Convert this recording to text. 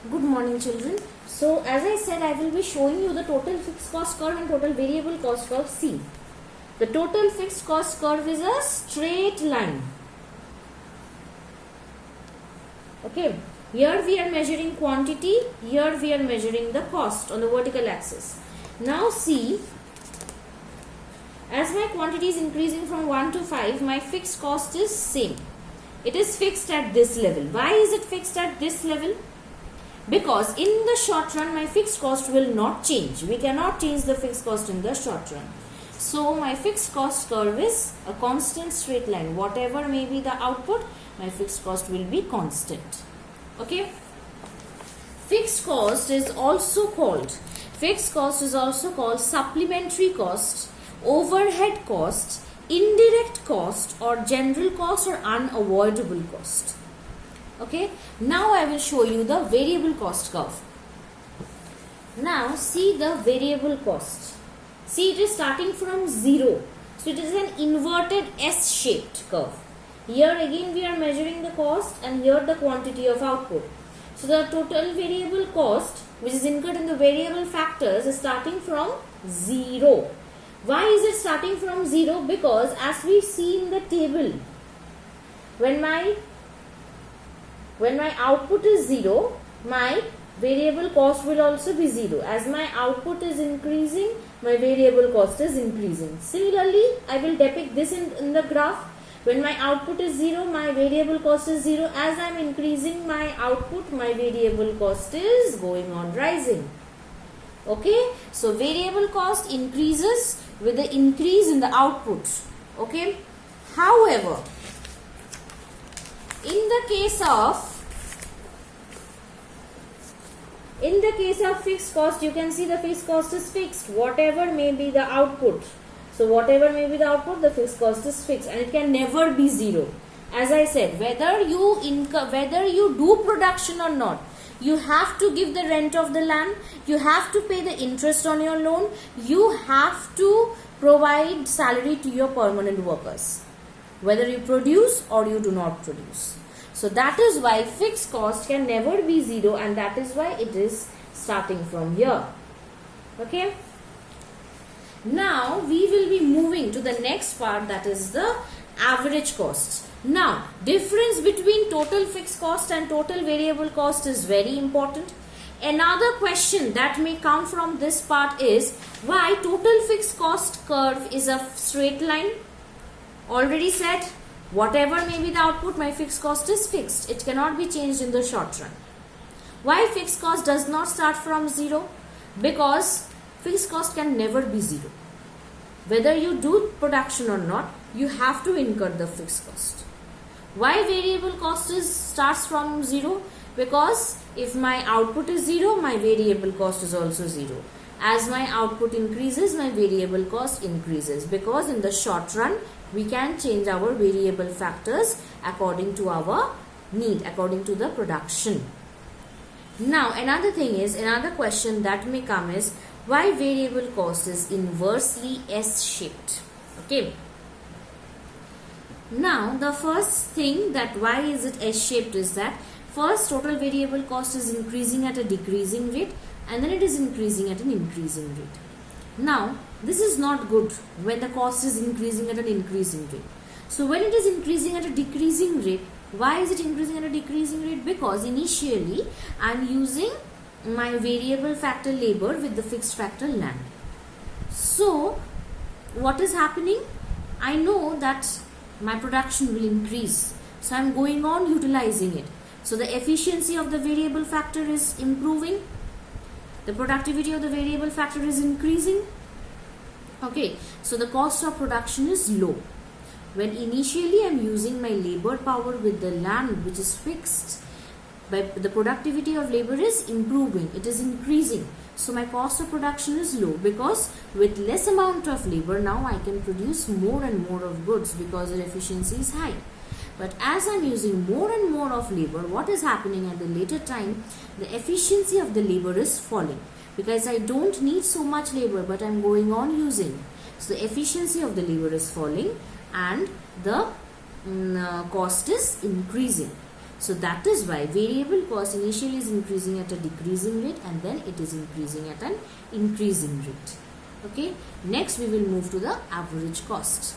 Good morning, children. So as I said, I will be showing you the total fixed cost curve and total variable cost curve. See, the total fixed cost curve is a straight line. Okay, here we are measuring quantity, here we are measuring the cost on the vertical axis. Now see, as my quantity is increasing from 1 to 5, my fixed cost is same. It is fixed at this level. Why is it fixed at this level? Because in the short run, my fixed cost will not change. We cannot change the fixed cost in the short run. So my fixed cost curve is a constant straight line. Whatever may be the output, my fixed cost will be constant. Okay. Fixed cost is also called supplementary cost, overhead cost, indirect cost, or general cost, or unavoidable cost. Okay, now I will show you the variable cost curve. Now see the variable cost. See, it is starting from 0. So it is an inverted S-shaped curve. Here again we are measuring the cost and here the quantity of output. So the total variable cost, which is incurred in the variable factors, is starting from 0. Why is it starting from 0? Because as we see in the table, when my output is 0, my variable cost will also be 0. As my output is increasing, my variable cost is increasing. Similarly, I will depict this in the graph. When my output is 0, my variable cost is 0. As I am increasing my output, my variable cost is going on rising. Okay, so variable cost increases with the increase in the output. Okay, however, in the case of fixed cost, you can see the fixed cost is fixed, whatever may be the output. So whatever may be the output, the fixed cost is fixed, and it can never be 0. As I said, whether you do production or not, you have to give the rent of the land, you have to pay the interest on your loan, you have to provide salary to your permanent workers, whether you produce or you do not produce. So that is why fixed cost can never be 0, and that is why it is starting from here. Okay. Now we will be moving to the next part, that is the average cost. Now difference between total fixed cost and total variable cost is very important. Another question that may come from this part is why total fixed cost curve is a straight line. Already said, whatever may be the output, my fixed cost is fixed. It cannot be changed in the short run. Why fixed cost does not start from 0? Because fixed cost can never be 0. Whether you do production or not, you have to incur the fixed cost. Why variable cost starts from 0? Because if my output is 0, my variable cost is also 0. As my output increases, my variable cost increases, because in the short run, we can change our variable factors according to our need, according to the production. Now, another question that may come is why variable cost is inversely S-shaped. Okay. Now, the first thing that why is it S-shaped is that first total variable cost is increasing at a decreasing rate, and then it is increasing at an increasing rate. Now, this is not good when the cost is increasing at an increasing rate. So, when it is increasing at a decreasing rate, why is it increasing at a decreasing rate? Because initially, I am using my variable factor labor with the fixed factor land. So, what is happening? I know that my production will increase. So, I am going on utilizing it. So, the efficiency of the variable factor is improving. The productivity of the variable factor is increasing. Okay, so the cost of production is low. When initially I am using my labor power with the land which is fixed, but the productivity of labor is improving, it is increasing. So my cost of production is low, because with less amount of labor now I can produce more and more of goods because the efficiency is high. But as I am using more and more of labor, what is happening at the later time? The efficiency of the labor is falling, because I don't need so much labor, but I am going on using. So the efficiency of the labor is falling and the cost is increasing. So that is why variable cost initially is increasing at a decreasing rate and then it is increasing at an increasing rate. Okay. Next we will move to the average cost.